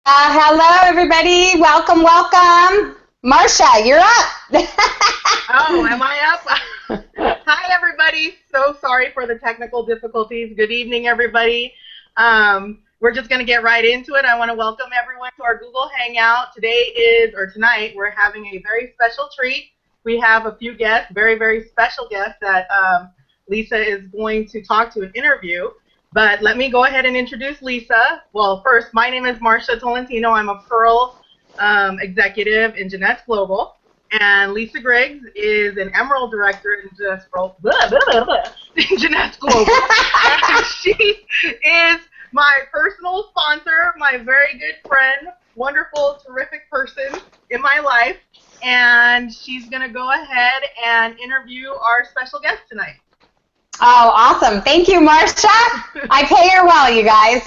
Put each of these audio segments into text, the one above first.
Hello, everybody. Welcome, welcome. Marcia, you're up. Oh, am I up? Hi, everybody. So sorry for the technical difficulties. Good evening, everybody. We're just going to get right into it. I want to welcome everyone to our Google Hangout. Tonight, we're having a very special treat. We have a few guests, very, very special guests that Lisa is going to talk to and interview. But let me go ahead and introduce Lisa. Well, first, my name is Marcia Tolentino. I'm a Pearl executive in Jeanette's Global. And Lisa Griggs is an Emerald director in Jeanette's Global. And she is my personal sponsor, my very good friend, wonderful, terrific person in my life. And she's going to go ahead and interview our special guest tonight. Oh, awesome. Thank you, Marcia. I pay her well, you guys.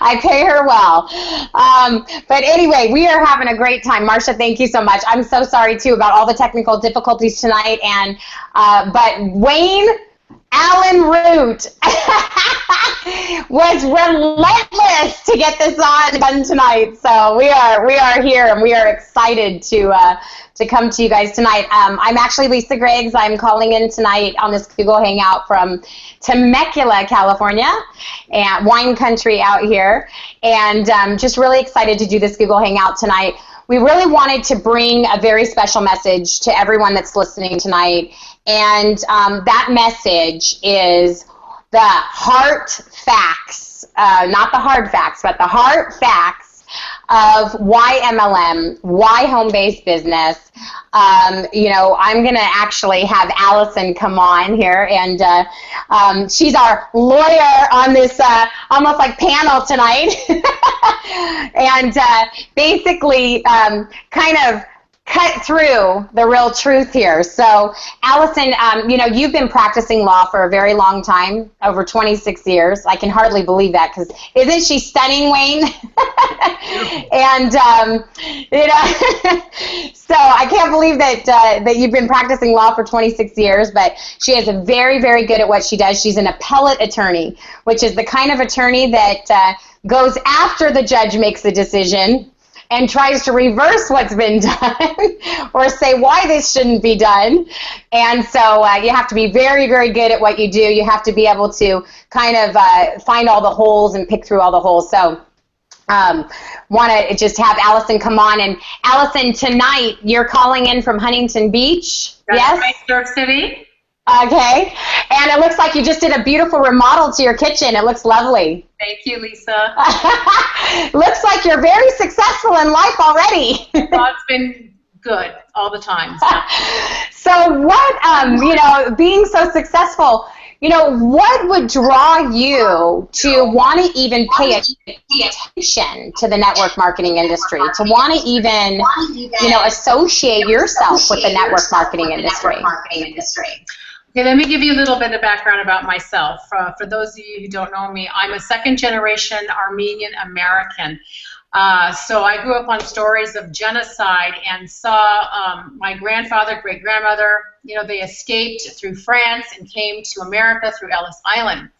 I pay her well. But anyway, we are having a great time. Marcia, thank you so much. I'm so sorry, too, about all the technical difficulties tonight. But Wayne Allyn Root was relentless to get this done tonight. So we are here, and we are excited to come to you guys tonight. I'm actually Lisa Griggs. I'm calling in tonight on this Google Hangout from Temecula, California, and wine country out here, and just really excited to do this Google Hangout tonight. We really wanted to bring a very special message to everyone that's listening tonight, and that message is the heart facts, not the hard facts, but the heart facts of why MLM, why home-based business. I'm going to actually have Allison come on here, and she's our lawyer on this almost like panel tonight, and basically kind of cut through the real truth here. So, Allison, you've been practicing law for a very long time, over 26 years. I can hardly believe that, because isn't she stunning, Wayne? And, so I can't believe that you've been practicing law for 26 years, but she is very, very good at what she does. She's an appellate attorney, which is the kind of attorney that goes after the judge makes the decision and tries to reverse what's been done or say why this shouldn't be done. And so you have to be very, very good at what you do. You have to be able to kind of find all the holes and pick through all the holes. So want to just have Allison come on. And Allison, tonight you're calling in from Huntington Beach. That's yes? right, New York City. Okay. And it looks like you just did a beautiful remodel to your kitchen. It looks lovely. Thank you, Lisa. Looks like you're very successful in life already. God's been good all the time. So what, being so successful, what would draw you to want to even pay attention to the network marketing industry, to want to even, associate yourself with the network marketing industry? Okay, let me give you a little bit of background about myself. For those of you who don't know me, I'm a second-generation Armenian American. So I grew up on stories of genocide and saw my grandfather, great-grandmother, they escaped through France and came to America through Ellis Island.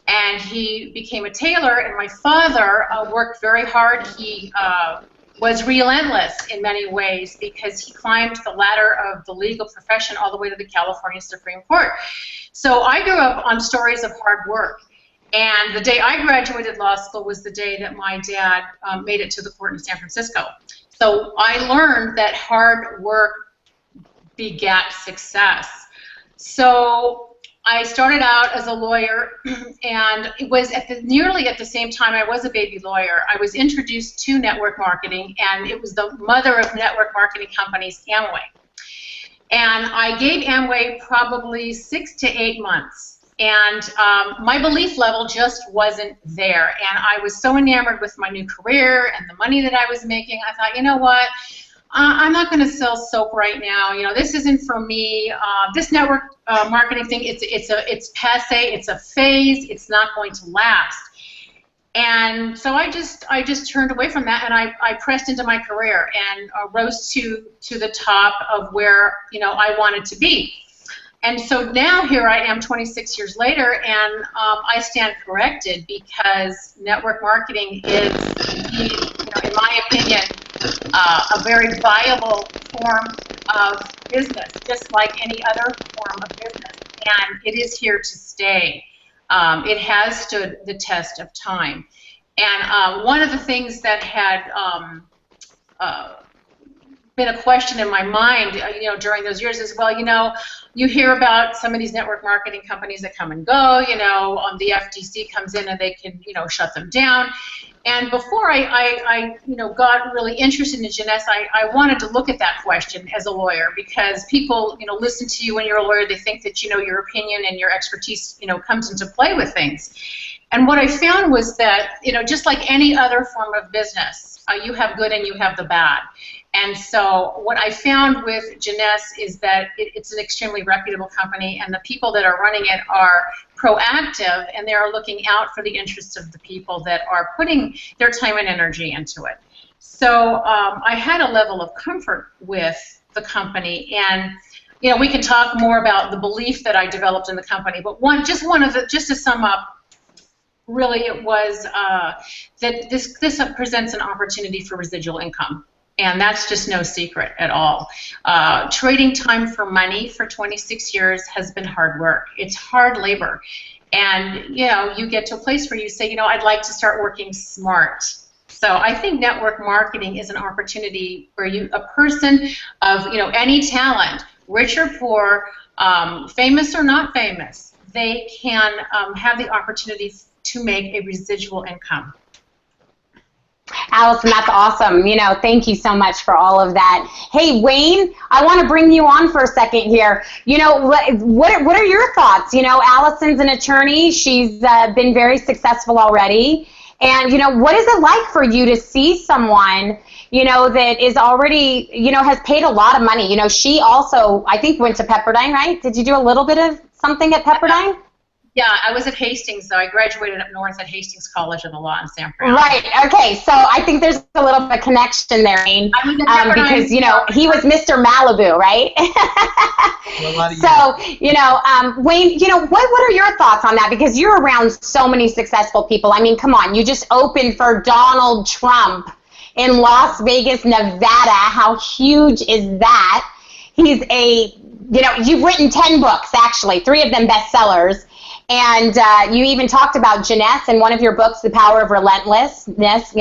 And he became a tailor, and my father worked very hard. He was relentless in many ways because he climbed the ladder of the legal profession all the way to the California Supreme Court. So I grew up on stories of hard work. And the day I graduated law school was the day that my dad made it to the court in San Francisco. So I learned that hard work begat success. So I started out as a lawyer, and it was nearly at the same time I was a baby lawyer. I was introduced to network marketing, and it was the mother of network marketing companies, Amway. And I gave Amway probably 6 to 8 months. And my belief level just wasn't there. And I was so enamored with my new career and the money that I was making, I thought, you know what? I'm not going to sell soap right now. This isn't for me. This network marketing thing, it's passe. It's a phase. It's not going to last. And so I just turned away from that, and I pressed into my career and rose to the top of where I wanted to be. And so now here I am 26 years later, and I stand corrected because network marketing is, in my opinion, a very viable form of business, just like any other form of business. And it is here to stay. It has stood the test of time. And one of the things that had been a question in my mind, during those years is, well, you hear about some of these network marketing companies that come and go, the FTC comes in and they can, shut them down. And before I got really interested in Jeunesse, I wanted to look at that question as a lawyer, because people, listen to you when you're a lawyer. They think that, your opinion and your expertise, comes into play with things. And what I found was that, just like any other form of business, you have good and you have the bad. And so what I found with Jeunesse is that it's an extremely reputable company, and the people that are running it are proactive, and they are looking out for the interests of the people that are putting their time and energy into it. So I had a level of comfort with the company, and we can talk more about the belief that I developed in the company. But just to sum up, really, it was that this presents an opportunity for residual income. And that's just no secret at all. Trading time for money for 26 years has been hard work. It's hard labor. And, you get to a place where you say, I'd like to start working smart. So I think network marketing is an opportunity where a person of, any talent, rich or poor, famous or not famous, they can have the opportunity to make a residual income. Allison, that's awesome. Thank you so much for all of that. Hey, Wayne, I want to bring you on for a second here. What are your thoughts? Allison's an attorney. She's been very successful already. And, what is it like for you to see someone, that is already, has paid a lot of money? She also, I think, went to Pepperdine, right? Did you do a little bit of something at Pepperdine? Yeah, I was at Hastings, though. I graduated up north at Hastings College of the Law in San Francisco. Right. Okay. So I think there's a little bit of connection there, Wayne, because he was Mr. Malibu, right? So Wayne, what are your thoughts on that? Because you're around so many successful people. I mean, come on, you just opened for Donald Trump in Las Vegas, Nevada. How huge is that? He's you've written 10 books, actually, 3 of them bestsellers. And you even talked about Jeunesse in one of your books, The Power of Relentlessness,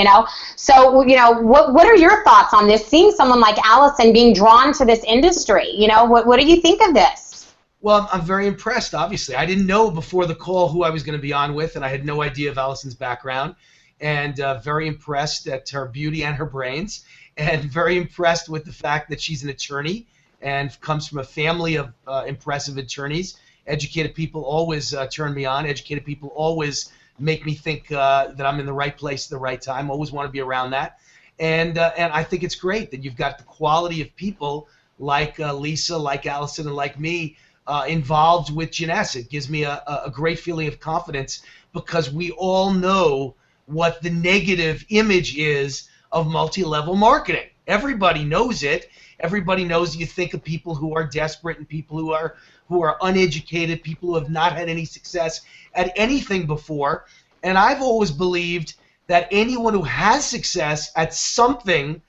So, what are your thoughts on this, seeing someone like Allison being drawn to this industry? What do you think of this? Well, I'm very impressed, obviously. I didn't know before the call who I was going to be on with, and I had no idea of Allison's background. And very impressed at her beauty and her brains, and very impressed with the fact that she's an attorney and comes from a family of impressive attorneys. Educated people always turn me on. Educated people always make me think that I'm in the right place at the right time. Always want to be around that. And I think it's great that you've got the quality of people like Lisa, like Allison, and like me involved with Jeunesse. It gives me a great feeling of confidence, because we all know what the negative image is of multi-level marketing. Everybody knows it. Everybody knows you think of people who are desperate and people who are uneducated, people who have not had any success at anything before. And I've always believed that anyone who has success at something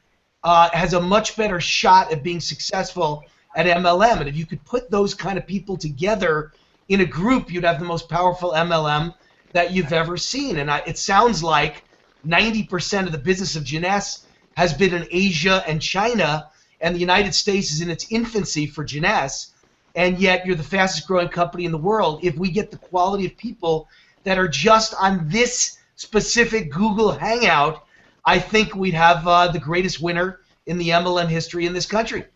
has a much better shot at being successful at MLM. And if you could put those kind of people together in a group, you'd have the most powerful MLM that you've ever seen. And it sounds like 90% of the business of Jeunesse has been in Asia and China, and the United States is in its infancy for Jeunesse. And yet you're the fastest growing company in the world. If we get the quality of people that are just on this specific Google Hangout, I think we'd have the greatest winner in the MLM history in this country.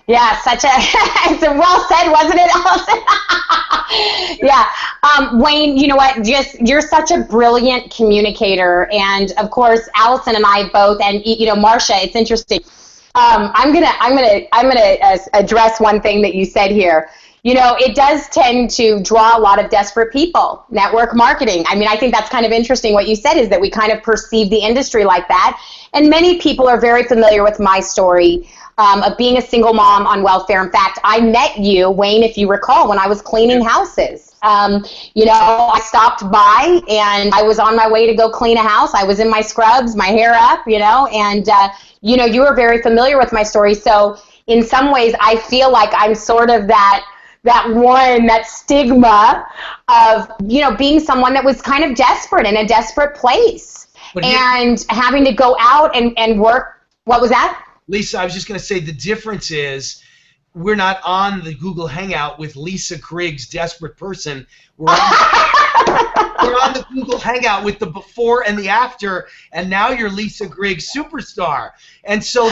Yeah, it's well said, wasn't it, Allison? Yeah. Wayne, you know what? You're such a brilliant communicator, and of course, Allison and I both, and Marcia. It's interesting. I'm gonna address one thing that you said here. It does tend to draw a lot of desperate people. Network marketing. I mean, I think that's kind of interesting. What you said is that we kind of perceive the industry like that, and many people are very familiar with my story. of being a single mom on welfare. In fact, I met you, Wayne, if you recall, when I was cleaning houses. You know, I stopped by and I was on my way to go clean a house. I was in my scrubs, my hair up, you know, and, you know, you were very familiar with my story. So in some ways, I feel like I'm sort of that stigma of, you know, being someone that was kind of desperate in a desperate place and having to go out and work. What was that? Lisa, I was just going to say the difference is we're not on the Google Hangout with Lisa Griggs, desperate person. We're on the Google Hangout with the before and the after, and now you're Lisa Griggs, superstar. And so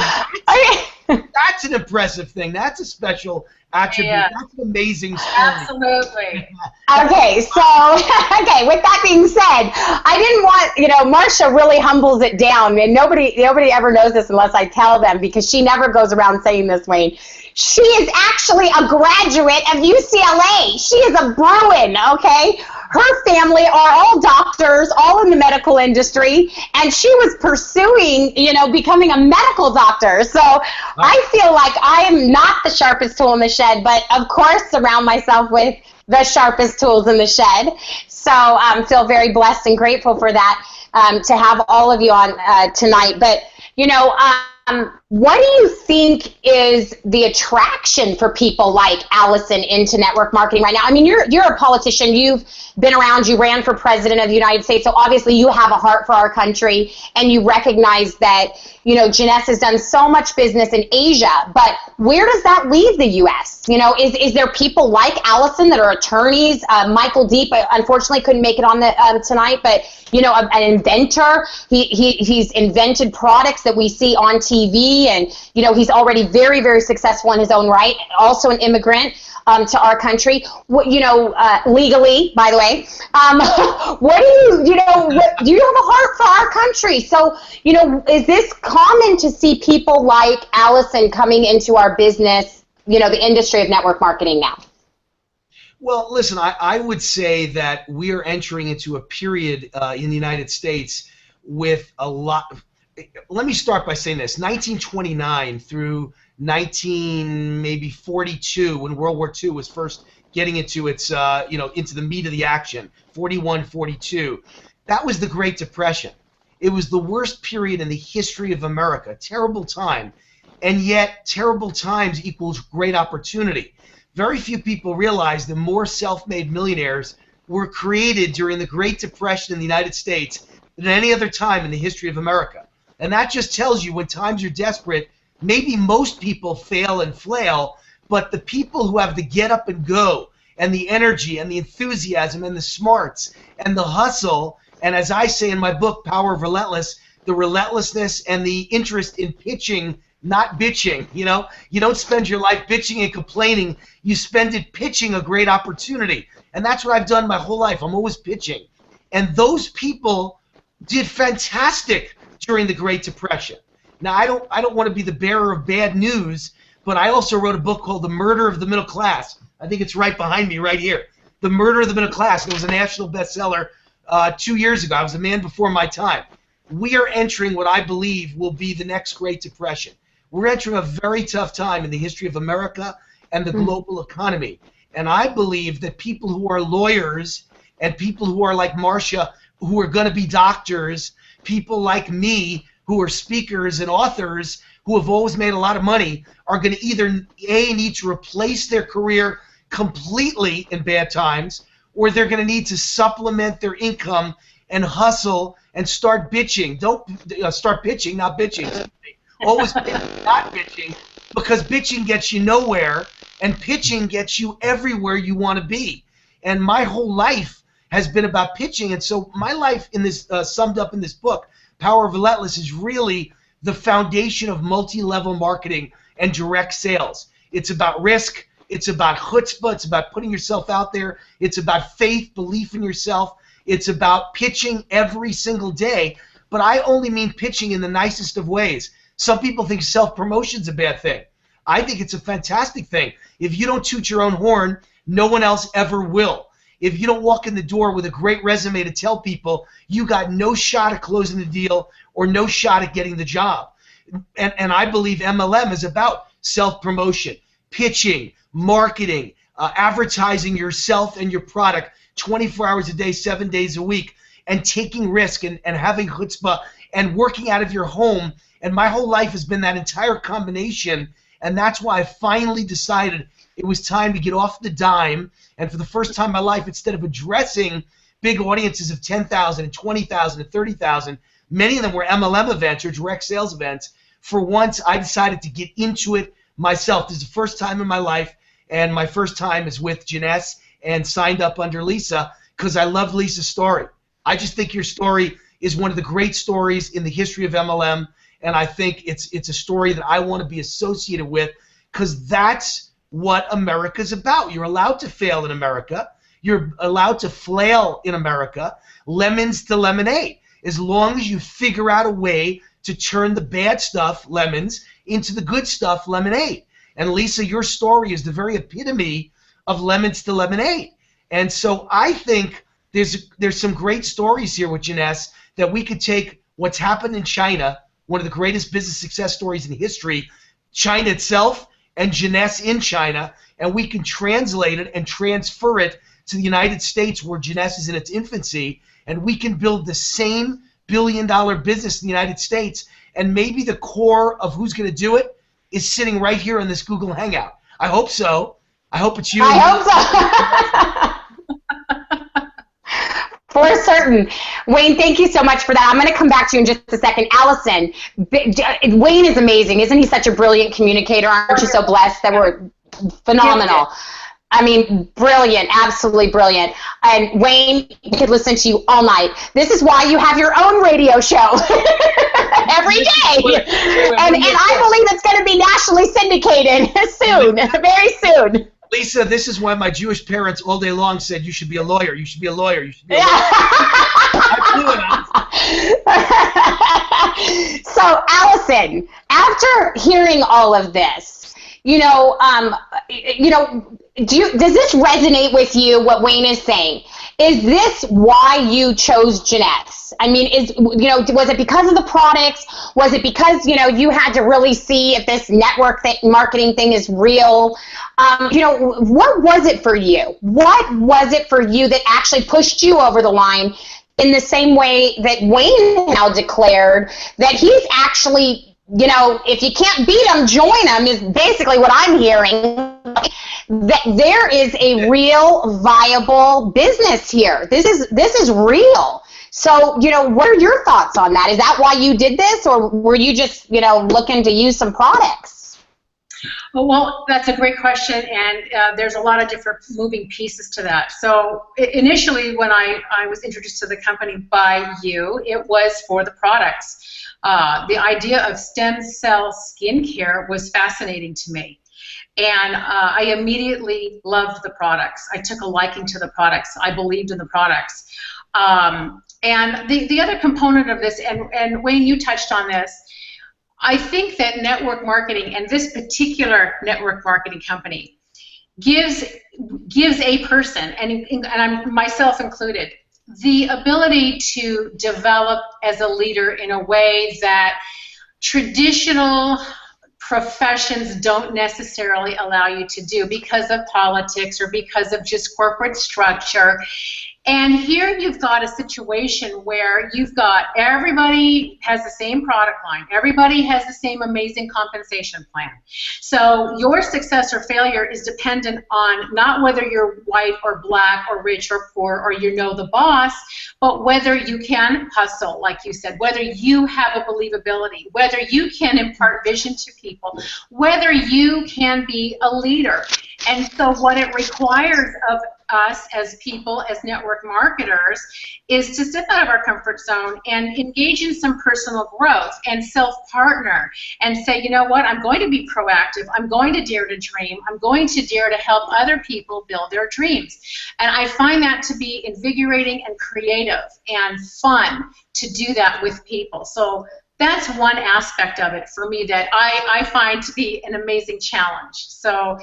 that's an impressive thing. That's a special attribute. Yeah. That's an amazing story. Absolutely. Okay, so, with that being said, I didn't want, you know, Marcia really humbles it down, and nobody ever knows this unless I tell them, because she never goes around saying this, Wayne. She is actually a graduate of UCLA. She is a Bruin, okay? Her family are all doctors, all in the medical industry, and she was pursuing, you know, becoming a medical doctor. So I feel like I am not the sharpest tool in the shed, but of course surround myself with the sharpest tools in the shed. So feel very blessed and grateful for that, to have all of you on tonight. But, you know, what do you think is the attraction for people like Allison into network marketing right now? I mean, you're a politician. You've been around. You ran for president of the United States. So obviously you have a heart for our country, and you recognize that, you know, Janess has done so much business in Asia. But where does that leave the U.S.? You know, is there people like Allison that are attorneys? Michael Diep, unfortunately, couldn't make it on the tonight, but, you know, an inventor. He's invented products that we see on TV, and, you know, he's already very, very successful in his own right. Also an immigrant to our country, you know, legally, by the way. What do you know, do you have a heart for our country? So, you know, is this common to see people like Allison coming into our business, you know, the industry of network marketing now? Well, listen, I would say that we are entering into a period in the United States with a lot of, let me start by saying this, 1929 through 1942, when World War II was first getting into its, you know, into the meat of the action, 41, 42, that was the Great Depression. It was the worst period in the history of America, terrible time, and yet terrible times equals great opportunity. Very few people realize that more self-made millionaires were created during the Great Depression in the United States than any other time in the history of America. And that just tells you when times are desperate, maybe most people fail and flail, but the people who have the get up and go and the energy and the enthusiasm and the smarts and the hustle, and as I say in my book, Power of Relentless, the relentlessness and the interest in pitching, not bitching. You know, you don't spend your life bitching and complaining. You spend it pitching a great opportunity. And that's what I've done my whole life. I'm always pitching. And those people did fantastic during the Great Depression. Now, I don't want to be the bearer of bad news, but I also wrote a book called The Murder of the Middle Class. I think it's right behind me right here. The Murder of the Middle Class. It was a national bestseller 2 years ago. I was a man before my time. We are entering what I believe will be the next Great Depression. We're entering a very tough time in the history of America and the global economy. And I believe that people who are lawyers and people who are like Marcia, who are going to be doctors, people like me who are speakers and authors who have always made a lot of money are going to either need to replace their career completely in bad times, or they're going to need to supplement their income and hustle and start bitching. Don't start pitching, not bitching. Always pitching, not bitching, because bitching gets you nowhere and pitching gets you everywhere you want to be. And my whole life has been about pitching, and so my life in this summed up in this book, Power of Relentless, is really the foundation of multi-level marketing and direct sales. It's about risk, it's about chutzpah, it's about putting yourself out there, it's about faith, belief in yourself, it's about pitching every single day, but I only mean pitching in the nicest of ways. Some people think self-promotion's a bad thing. I think it's a fantastic thing. If you don't toot your own horn, no one else ever will. If you don't walk in the door with a great resume to tell people, you got no shot at closing the deal or no shot at getting the job. and I believe MLM is about self-promotion, pitching, marketing, advertising yourself and your product 24 hours a day, 7 days a week, and taking risk and having chutzpah and working out of your home. And my whole life has been that entire combination, and that's why I finally decided it was time to get off the dime. And for the first time in my life, instead of addressing big audiences of 10,000 and 20,000 and 30,000, many of them were MLM events or direct sales events. For once, I decided to get into it myself. This is the first time in my life, and my first time is with Janess, and signed up under Lisa because I love Lisa's story. I just think your story is one of the great stories in the history of MLM, and I think it's a story that I want to be associated with because that's what America's about. You're allowed to fail in America. You're allowed to flail in America. Lemons to lemonade. As long as you figure out a way to turn the bad stuff, lemons, into the good stuff, lemonade. And Lisa, your story is the very epitome of lemons to lemonade. And so I think there's some great stories here with Janess that we could take what's happened in China, one of the greatest business success stories in history, China itself, and Janess in China, and we can translate it and transfer it to the United States where Janess is in its infancy, and we can build the same billion-dollar business in the United States, and maybe the core of who's going to do it is sitting right here in this Google Hangout. I hope so. I hope it's you. I hope so. For certain. Wayne, thank you so much for that. I'm going to come back to you in just a second. Allison, Wayne is amazing. Isn't he such a brilliant communicator? Aren't you so blessed that we're phenomenal? I mean, brilliant, absolutely brilliant. And Wayne, we could listen to you all night. This is why you have your own radio show every day. And I believe it's going to be nationally syndicated soon, very soon. Lisa, this is why my Jewish parents all day long said you should be a lawyer, you should be a lawyer, you should be a lawyer. So, Allison, after hearing all of this, does this resonate with you, what Wayne is saying? Is this why you chose Janess? I mean, was it because of the products? Was it because, you had to really see if this marketing thing is real? What was it for you? What was it for you that actually pushed you over the line in the same way that Wayne now declared that he's actually, if you can't beat them, join them is basically what I'm hearing. That there is a real viable business here. This is real. So, what are your thoughts on that? Is that why you did this, or were you just, looking to use some products? Well, that's a great question, and there's a lot of different moving pieces to that. So initially, when I was introduced to the company by you, it was for the products. The idea of stem cell skincare was fascinating to me. And I immediately loved the products. I took a liking to the products. I believed in the products. And the other component of this, and Wayne, you touched on this, I think that network marketing, and this particular network marketing company, gives a person, and I'm myself included, the ability to develop as a leader in a way that traditional professions don't necessarily allow you to do because of politics or because of just corporate structure. And here you've got a situation where you've got everybody has the same product line. Everybody has the same amazing compensation plan. So your success or failure is dependent on not whether you're white or black or rich or poor or the boss, but whether you can hustle, like you said, whether you have a believability, whether you can impart vision to people, whether you can be a leader. And so what it requires of us as people, as network marketers, is to step out of our comfort zone and engage in some personal growth and self-partner and say, you know what, I'm going to be proactive, I'm going to dare to dream, I'm going to dare to help other people build their dreams. And I find that to be invigorating and creative and fun to do that with people. So that's one aspect of it for me that I find to be an amazing challenge. So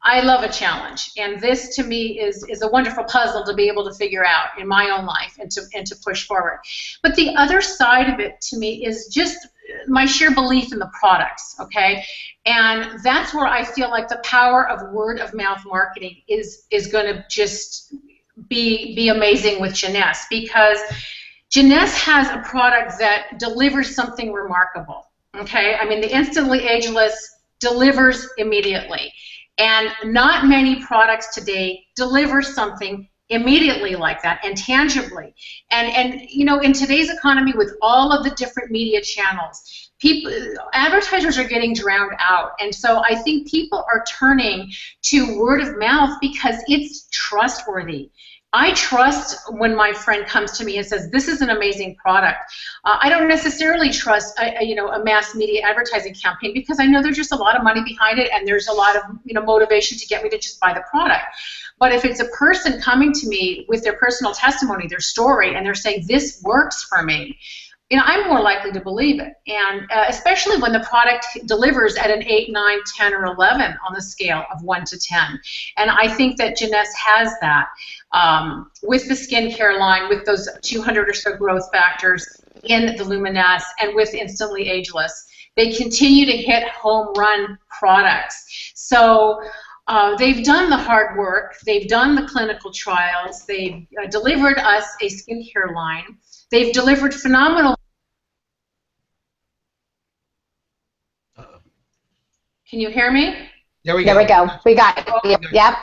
I love a challenge, and this to me is a wonderful puzzle to be able to figure out in my own life and to push forward. But the other side of it to me is just my sheer belief in the products, okay? And that's where I feel like the power of word of mouth marketing is going to just be amazing with Jeunesse, because Jeunesse has a product that delivers something remarkable, okay? I mean, the Instantly Ageless delivers immediately, and not many products today deliver something immediately like that and tangibly. And you know, in today's economy with all of the different media channels, advertisers are getting drowned out, and so I think people are turning to word of mouth because it's trustworthy. I trust when my friend comes to me and says, this is an amazing product. I don't necessarily trust a mass media advertising campaign, because I know there's just a lot of money behind it and there's a lot of motivation to get me to just buy the product. But if it's a person coming to me with their personal testimony, their story, and they're saying, this works for me, I'm more likely to believe it. And especially when the product delivers at an 8, 9, 10, or 11 on the scale of 1 to 10. And I think that Jeunesse has that with the skincare line, with those 200 or so growth factors in the Luminous, and with Instantly Ageless. They continue to hit home run products. So they've done the hard work. They've done the clinical trials. They've delivered us a skincare line. They've delivered phenomenal. Can you hear me? There we go. There we go. We got it. Okay. Yep. Okay.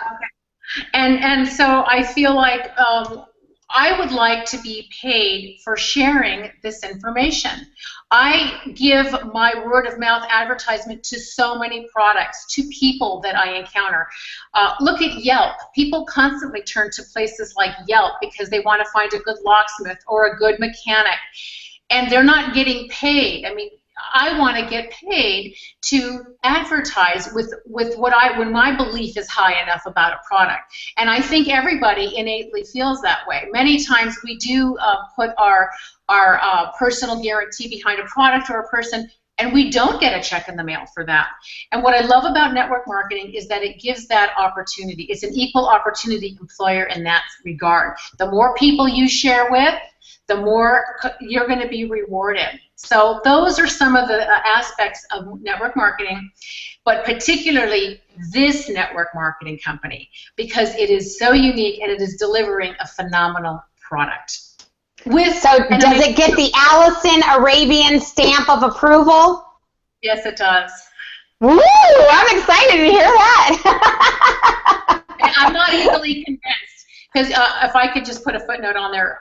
And so I feel like I would like to be paid for sharing this information. I give my word of mouth advertisement to so many products, to people that I encounter. Look at Yelp. People constantly turn to places like Yelp because they want to find a good locksmith or a good mechanic, and they're not getting paid. I mean, I want to get paid to advertise with when my belief is high enough about a product. And I think everybody innately feels that way. Many times we do put our personal guarantee behind a product or a person, and we don't get a check in the mail for that. And what I love about network marketing is that it gives that opportunity. It's an equal opportunity employer in that regard. The more people you share with, the more you're going to be rewarded. So those are some of the aspects of network marketing, but particularly this network marketing company, because it is so unique and it is delivering a phenomenal product. So does it get the Allison Arabian stamp of approval? Yes, it does. Woo! I'm excited to hear that. And I'm not easily convinced, because if I could just put a footnote on there,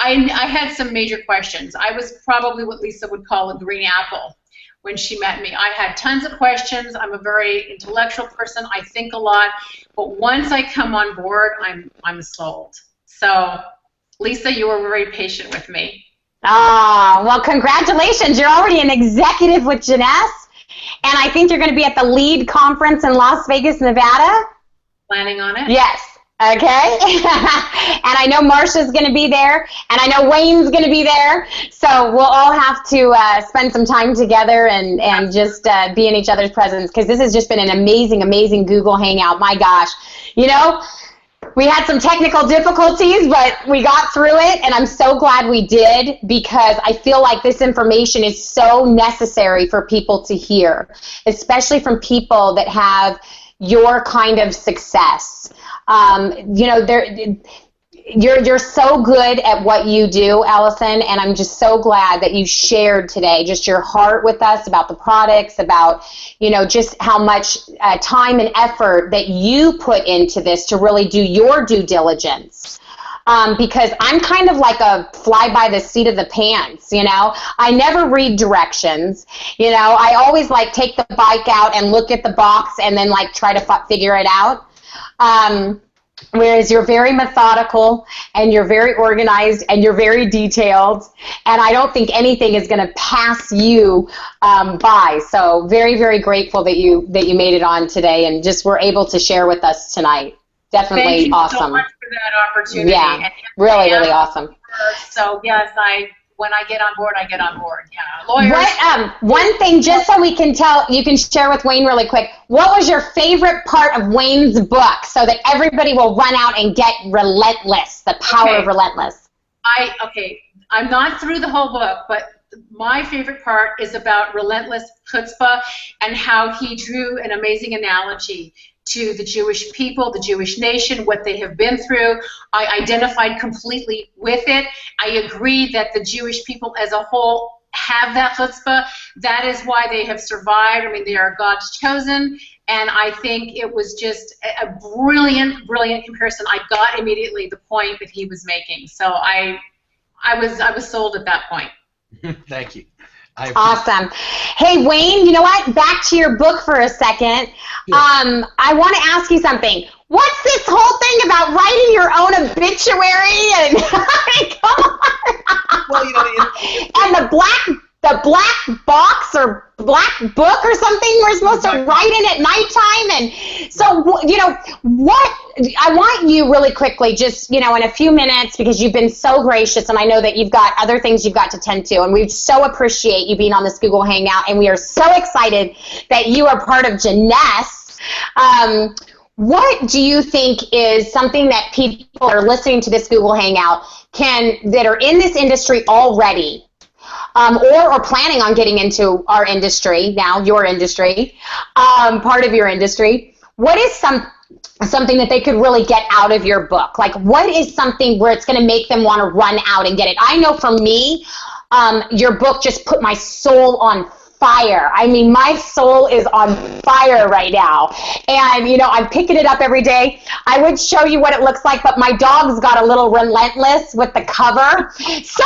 I had some major questions. I was probably what Lisa would call a green apple when she met me. I had tons of questions. I'm a very intellectual person. I think a lot. But once I come on board, I'm sold. So, Lisa, you were very patient with me. Ah, well, congratulations. You're already an executive with Jeunesse, and I think you're going to be at the LEAD conference in Las Vegas, Nevada. Planning on it? Yes. Okay, and I know Marsha's going to be there, and I know Wayne's going to be there, so we'll all have to spend some time together and just be in each other's presence, because this has just been an amazing, amazing Google Hangout. My gosh, we had some technical difficulties, but we got through it, and I'm so glad we did, because I feel like this information is so necessary for people to hear, especially from people that have your kind of success. You're so good at what you do, Allison, and I'm just so glad that you shared today just your heart with us about the products, about just how much time and effort that you put into this to really do your due diligence. Because I'm kind of like a fly by the seat of the pants, I never read directions, I always take the bike out and look at the box and then try to figure it out. Whereas you're very methodical and you're very organized and you're very detailed, and I don't think anything is going to pass you by. So very, very grateful that you made it on today and just were able to share with us tonight. Definitely awesome. Thank you so much for that opportunity. Yeah, and really, really awesome. So yes, when I get on board, I get on board. Yeah, lawyers. One thing, just so we can tell, you can share with Wayne really quick. What was your favorite part of Wayne's book, so that everybody will run out and get Relentless, the power of Relentless? I'm not through the whole book, but my favorite part is about relentless chutzpah and how he drew an amazing analogy to the Jewish people, the Jewish nation, what they have been through. I identified completely with it. I agree that the Jewish people as a whole have that chutzpah. That is why they have survived. I mean, they are God's chosen, and I think it was just a brilliant, brilliant comparison. I got immediately the point that he was making. So I was sold at that point. Thank you. Awesome. Hey, Wayne, you know what? Back to your book for a second. Sure. I want to ask you something. What's this whole thing about writing your own obituary? And come on. Well, you know, and the black box or black book or something we're supposed to write in at nighttime. And so, you know, what I want you really quickly, just, you know, in a few minutes, because you've been so gracious, and I know that you've got other things you've got to tend to, and we so appreciate you being on this Google Hangout, and we are so excited that you are part of Janess. What do you think is something that people are listening to this Google Hangout that are in this industry already, or are planning on getting into our industry now, your industry, part of your industry? What is something that they could really get out of your book? Like, what is something where it's going to make them want to run out and get it? I know for me, your book just put my soul on fire. I mean, my soul is on fire right now. And, you know, I'm picking it up every day. I would show you what it looks like, but my dog's got a little relentless with the cover. So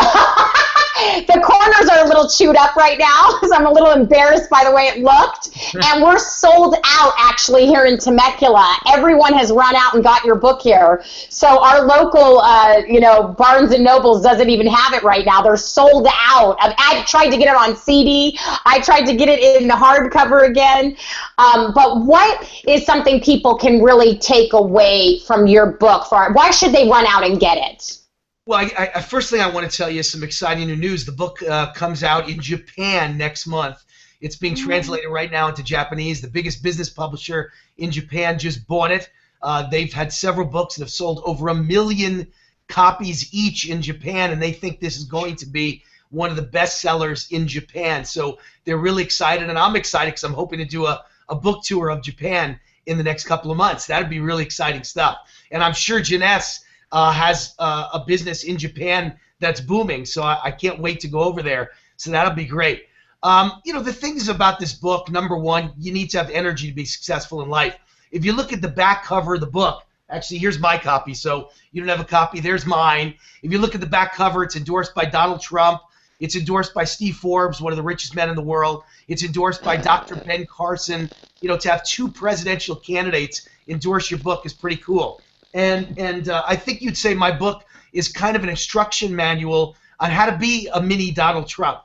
the corners are a little chewed up right now, so I'm a little embarrassed by the way it looked. And we're sold out, actually, here in Temecula. Everyone has run out and got your book here. So our local, you know, Barnes & Nobles doesn't even have it right now. They're sold out. I tried to get it on CD. I tried to get it in the hardcover again. But what is something people can really take away from your book? Why should they run out and get it? Well, first thing I want to tell you is some exciting new news. The book comes out in Japan next month. It's being translated right now into Japanese. The biggest business publisher in Japan just bought it. They've had several books that have sold over 1 million copies each in Japan, and they think this is going to be one of the best sellers in Japan. So they're really excited, and I'm excited because I'm hoping to do a book tour of Japan in the next couple of months. That'd be really exciting stuff. And I'm sure Janess has a business in Japan that's booming, so I can't wait to go over there. So that'll be great. You know, the things about this book, number one, you need to have energy to be successful in life. If you look at the back cover of the book, actually, here's my copy, so you don't have a copy, there's mine. If you look at the back cover, it's endorsed by Donald Trump. It's endorsed by Steve Forbes, one of the richest men in the world. It's endorsed by Dr. Ben Carson. You know, to have 2 presidential candidates endorse your book is pretty cool. And I think you'd say my book is kind of an instruction manual on how to be a mini Donald Trump.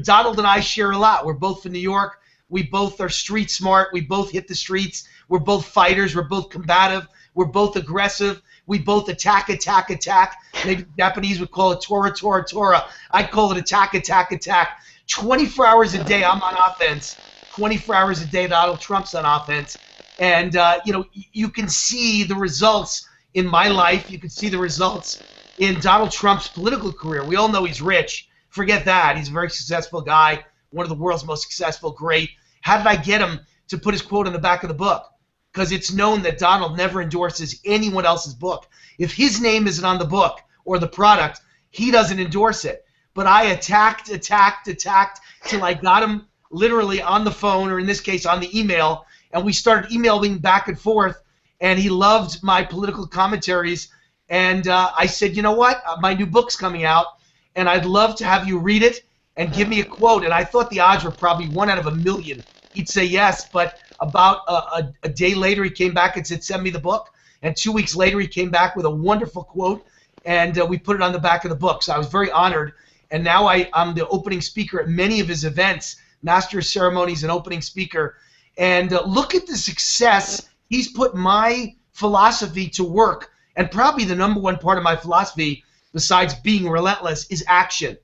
Donald and I share a lot. We're both from New York. We both are street smart. We both hit the streets. We're both fighters. We're both combative. We're both aggressive. We both attack. Maybe the Japanese would call it Tora. I'd call it attack. 24 hours a day, I'm on offense. 24 hours a day, Donald Trump's on offense. And, you know, you can see the results in my life. You can see the results in Donald Trump's political career. We all know he's rich. Forget that. He's a very successful guy, one of the world's most successful, great. How did I get him to put his quote on the back of the book? Because it's known that Donald never endorses anyone else's book. If his name isn't on the book or the product, he doesn't endorse it. But I attacked till I got him literally on the phone, or in this case on the email, and we started emailing back and forth, and he loved my political commentaries. And I said, you know what? My new book's coming out, and I'd love to have you read it and give me a quote. And I thought the odds were probably 1 out of 1 million. He'd say yes, but about a day later, he came back and said, send me the book. And 2 weeks later, he came back with a wonderful quote, and we put it on the back of the book. So I was very honored. And now I'm the opening speaker at many of his events, master of ceremonies and opening speaker. And look at the success. He's put my philosophy to work. And probably the number one part of my philosophy, besides being relentless, is action.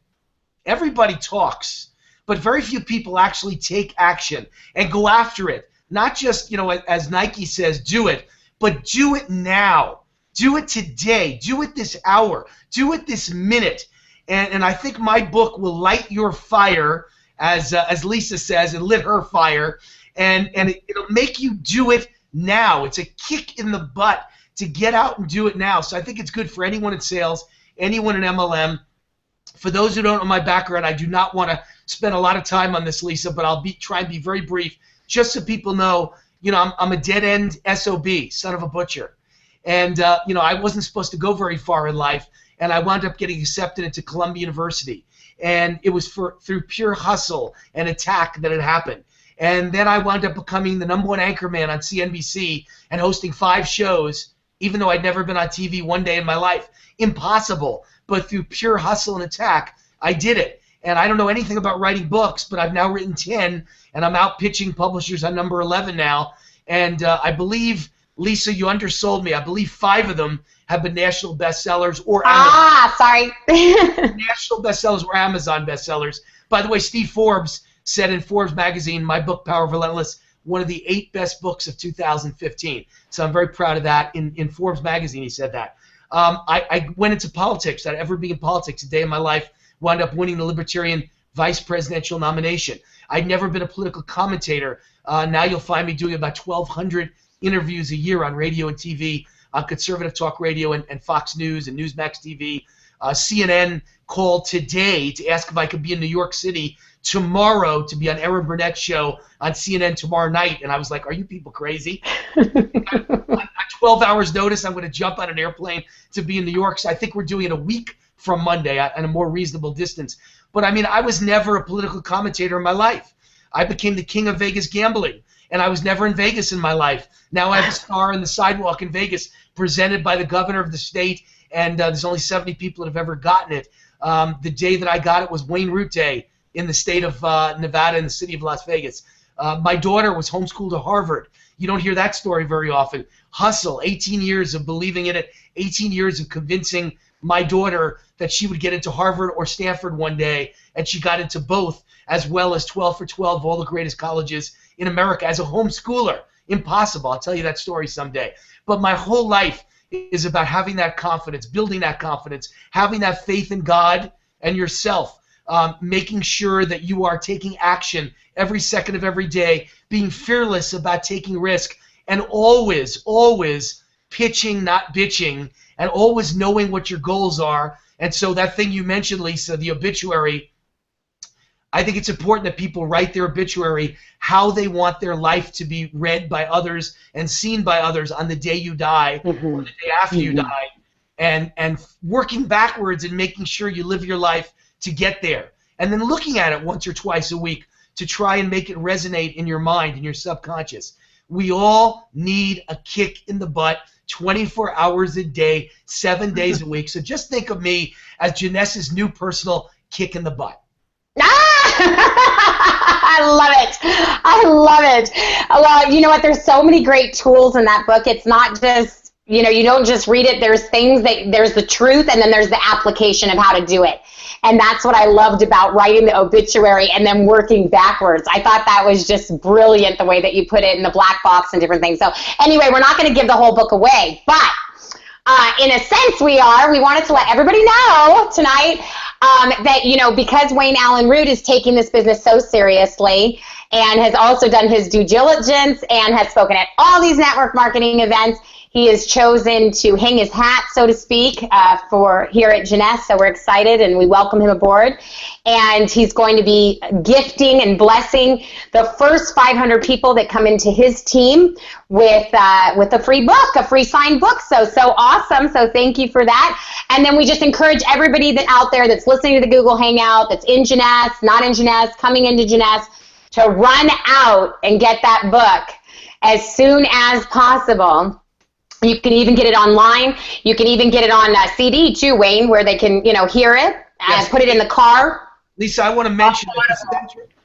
Everybody talks, but very few people actually take action and go after it. Not just, you know, as Nike says, do it, but do it now. Do it today. Do it this hour. Do it this minute. And I think my book will light your fire, as Lisa says, and lit her fire, and it'll make you do it now. It's a kick in the butt to get out and do it now. So I think it's good for anyone in sales, anyone in MLM. For those who don't know my background, I do not want to spend a lot of time on this, Lisa, but I'll try and be very brief, just so people know, I'm a dead-end SOB, son of a butcher. And, I wasn't supposed to go very far in life, and I wound up getting accepted into Columbia University. And it was through pure hustle and attack that it happened. And then I wound up becoming the #1 anchorman on CNBC and hosting 5 shows, even though I'd never been on TV one day in my life. Impossible. But through pure hustle and attack, I did it. And I don't know anything about writing books, but I've now written 10, and I'm out pitching publishers on number 11 now. And I believe, Lisa, you undersold me. I believe 5 of them have been national bestsellers or Amazon. Sorry. National bestsellers or Amazon bestsellers. By the way, Steve Forbes said in Forbes magazine, my book, Power of Relentless, one of the 8 best books of 2015. So I'm very proud of that. In Forbes magazine, he said that. I went into politics. I'd ever be in politics a day in my life. Wound up winning the Libertarian vice presidential nomination. I'd never been a political commentator. Now you'll find me doing about 1,200 interviews a year on radio and TV, on conservative talk radio and Fox News and Newsmax TV. CNN called today to ask if I could be in New York City tomorrow to be on Aaron Burnett's show on CNN tomorrow night. And I was like, are you people crazy? On 12 hours notice, I'm going to jump on an airplane to be in New York. So I think we're doing it a week from Monday at a more reasonable distance. But I mean, I was never a political commentator in my life. I became the king of Vegas gambling, and I was never in Vegas in my life. Now I have a star in the sidewalk in Vegas presented by the governor of the state, and there's only 70 people that have ever gotten it. The day that I got it was Allyn Root Day in the state of Nevada and the city of Las Vegas. My daughter was homeschooled to Harvard. You don't hear that story very often. Hustle, 18 years of believing in it, 18 years of convincing my daughter that she would get into Harvard or Stanford one day, and she got into both, as well as 12 for 12, all the greatest colleges in America as a homeschooler. Impossible. I'll tell you that story someday. But my whole life is about having that confidence, building that confidence, having that faith in God and yourself, making sure that you are taking action every second of every day, being fearless about taking risk, and always, always pitching, not bitching, and always knowing what your goals are. And so that thing you mentioned, Lisa, the obituary, I think it's important that people write their obituary how they want their life to be read by others and seen by others on the day you die or the day after you die, and working backwards and making sure you live your life to get there. And then looking at it once or twice a week to try and make it resonate in your mind, in your subconscious. We all need a kick in the butt 24 hours a day, 7 days a week. So just think of me as Janessa's new personal kick in the butt. I love it. I love it. Well, you know what? There's so many great tools in that book. It's not just, you don't just read it. There's things there's the truth, and then there's the application of how to do it. And that's what I loved about writing the obituary and then working backwards. I thought that was just brilliant, the way that you put it in the black box and different things. So anyway, we're not going to give the whole book away, but in a sense we are. We wanted to let everybody know tonight that, because Allyn Root is taking this business so seriously and has also done his due diligence and has spoken at all these network marketing events, he has chosen to hang his hat, so to speak, for here at Jeunesse. So we're excited and we welcome him aboard. And he's going to be gifting and blessing the first 500 people that come into his team with a free book, a free signed book. So awesome. So thank you for that. And then we just encourage everybody that out there that's listening to the Google Hangout, that's in Jeunesse, not in Jeunesse, coming into Jeunesse, to run out and get that book as soon as possible. You can even get it online. You can even get it on CD too, Wayne, where they can, hear it and put it in the car. Lisa, I want to mention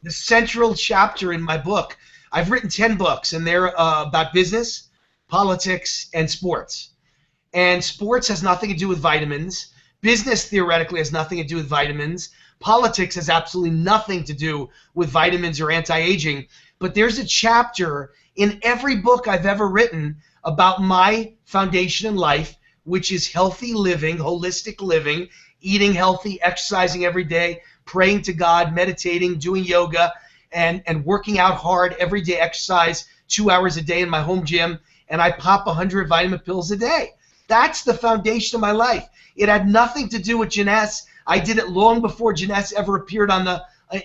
the central chapter in my book. I've written 10 books, and they're about business, politics, and sports. And sports has nothing to do with vitamins. Business theoretically has nothing to do with vitamins. Politics has absolutely nothing to do with vitamins or anti-aging. But there's a chapter in every book I've ever written about my foundation in life, which is healthy living, holistic living, eating healthy, exercising every day, praying to God, meditating, doing yoga, and working out hard every day, exercise 2 hours a day in my home gym, and I pop 100 vitamin pills a day. That's the foundation of my life. It had nothing to do with Jeunesse. I did it long before Jeunesse ever appeared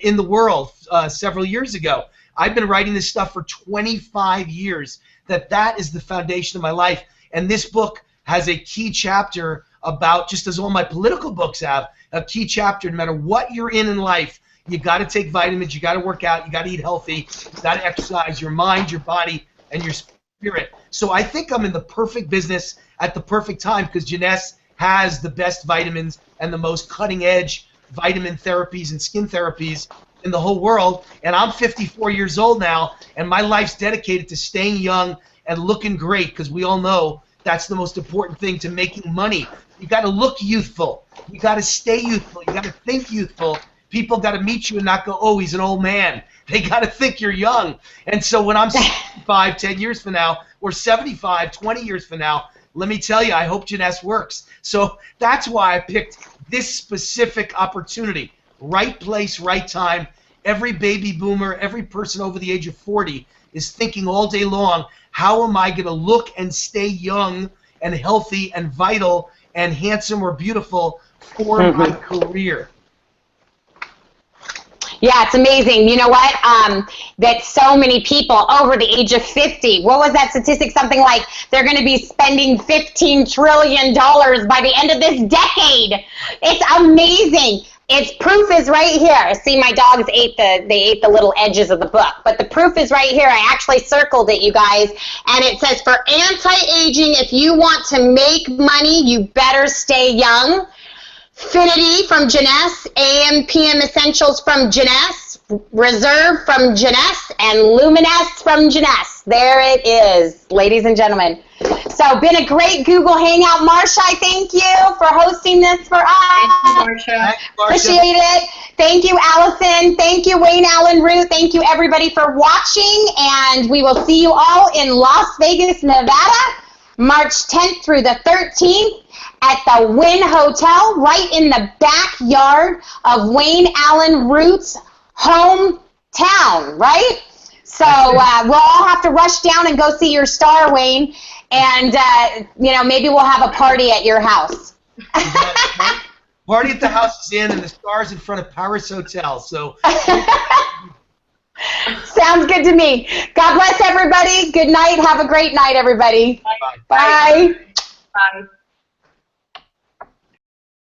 in the world several years ago. I've been writing this stuff for 25 years. That is the foundation of my life. And this book has a key chapter about, just as all my political books have, a key chapter. No matter what you're in life, you got to take vitamins, you got to work out, you got to eat healthy, you got to exercise your mind, your body, and your spirit. So I think I'm in the perfect business at the perfect time, because Jeunesse has the best vitamins and the most cutting-edge vitamin therapies and skin therapies in the whole world. And I'm 54 years old now, and my life's dedicated to staying young and looking great, because we all know that's the most important thing to making money. You got to look youthful. You got to stay youthful. You got to think youthful. People got to meet you and not go, oh, he's an old man. They got to think you're young. And so when I'm 65, 10 years from now, or 75, 20 years from now, let me tell you, I hope Jeunesse works. So that's why I picked this specific opportunity. Right place, right time. Every baby boomer, every person over the age of 40 is thinking all day long, how am I going to look and stay young and healthy and vital and handsome or beautiful for my career? Yeah, it's amazing. You know what? That so many people over the age of 50, what was that statistic? Something like they're going to be spending $15 trillion by the end of this decade. It's amazing. Its proof is right here. See, my dogs ate the little edges of the book, but the proof is right here. I actually circled it, you guys, and it says, for anti-aging, if you want to make money, you better stay young. Finity from Jeunesse, AM PM Essentials from Jeunesse, Reserve from Jeunesse, and Luminous from Jeunesse. There it is, ladies and gentlemen. So, been a great Google Hangout. Marsha, I thank you for hosting this for us. Thank you, Marsha. Appreciate it. Thank you, Allison. Thank you, Wayne, Allyn Root. Thank you, everybody, for watching, and we will see you all in Las Vegas, Nevada, March 10th through the 13th. At the Wynn Hotel, right in the backyard of Wayne Allyn Root's hometown, right? So we'll all have to rush down and go see your star, Wayne, and you know, maybe we'll have a party at your house. Party at the house is in, and the star's in front of Paris Hotel. So sounds good to me. God bless everybody. Good night. Have a great night, everybody. Bye. Bye. Bye.